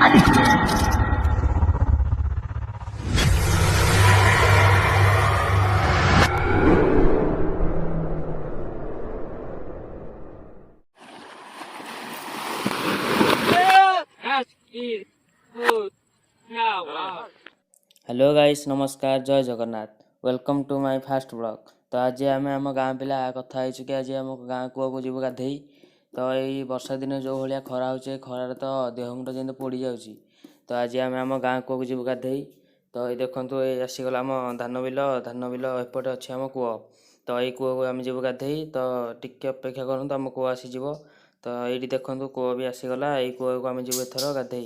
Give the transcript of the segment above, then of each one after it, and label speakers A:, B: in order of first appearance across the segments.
A: Hello guys नमस्कार जय Jagannath welcome to my fast blog. तो आज आम आम गाँ पिला कथा कि आज आम गाँ कूआ को जीव गाधे। तो यही वर्षा दिन जो भाया खरा हो खरार तो देह मुंड जमी पोड़ जाऊँगी। तो आज आम आम गाँ कूआ को जीव गाधे। तो ये देखो ये आसीगला आम धान बिल एपटे अच्छे आम कूଅ। तो यही कूआ को आम जीव गाधे। तो टिके अपेक्षा करूँ आम कूआ आसीज। तो ये देखो कूआ भी आसीगला यही कूआ को आम जीव एथर गाधे।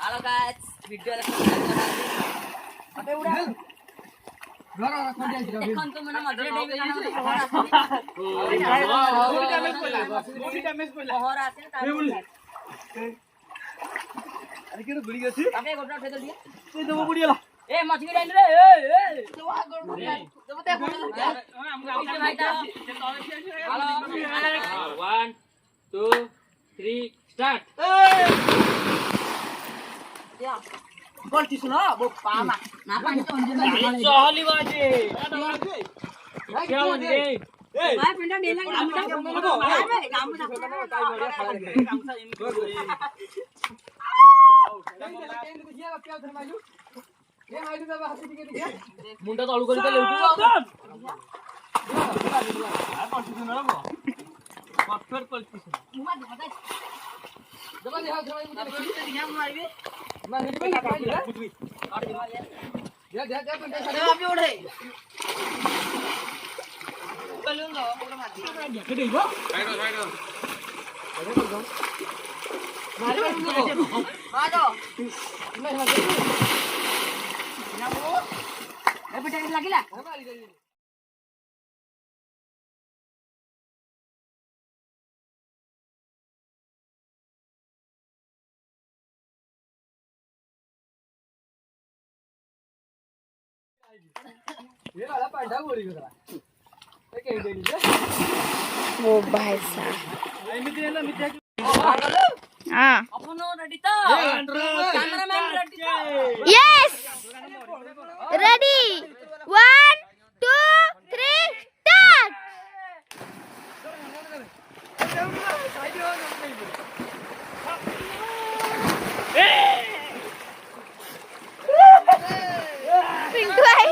B: Halo guys, video One, two, three, start.
C: Politician lah, bu pama. Napa ini tuh anjing?
B: Sohli baje. Kya bande?
C: Saya pindah dia lagi kamu dah. Kamu dah.
B: Munda talu kali kali udah. Politician lah bu. Perfect politician.
C: Coba lihat coba ini. Dia mau lagi. dia pindah sana. Api udah. Belum loh, belum mati.
B: Gede bu.
C: Mado. Pindah lagi lah.
D: ये वाला पांडा बोली करा ते के देनी जे
E: वो भाई साहब
D: मित्र
E: हाँ
C: अपन रेडी तो? कैमरामैन रेडी तो?
E: यस रेडी 1 2 3 स्टार्ट पिंटू भाई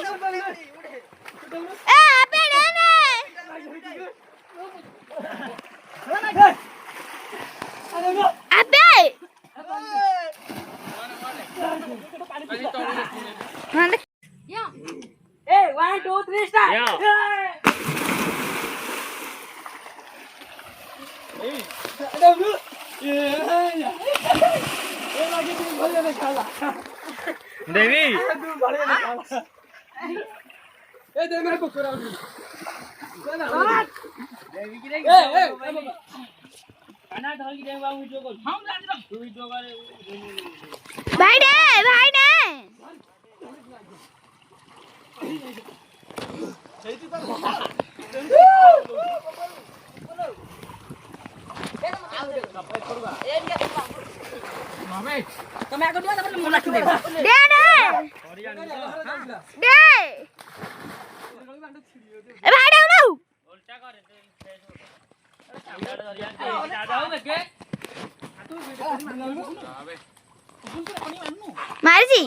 E: अबे
C: Hey, 1 2 3 start.
D: ये लगे तुम भले में खाला
B: देवी
D: तू भले में खाला ए दे मेरे को करा ना देवी की रे ए खाना ढाल के देवा वीडियो कॉल हम जान रहा तू वीडियो कर
E: भाई ने
C: Kami aku dia tapi mulai dulu.
E: दे ए भाई डाउन
B: उल्टा कर दादा हो के
E: मार जी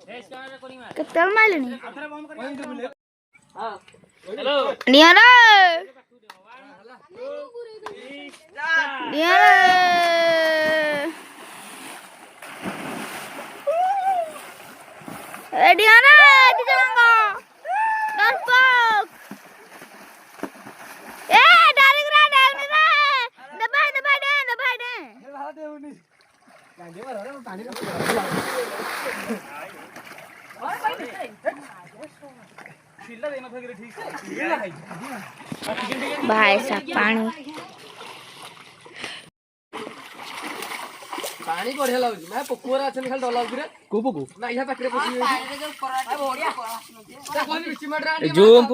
B: फेस कैमरा कोनी मार
E: कतल मार लेनी
B: hello
E: नियारा Diana, di jangan Darpok. Dari geradang ni lah. Dapat deh.
D: ये वाला दे उनी गांधी मार रहा है पानी का छिल्ला देना था ठीक से
E: भाई साहब पानी
D: पानी बढ़िया लाଗୁଛି मैं पोकुरा अछन खाली डलाउ रे को पोकु ना इहा पाखरे पसी
C: पानी जो पराठा बढ़िया पराठा
D: ता कोन बिच मडरा
B: जूम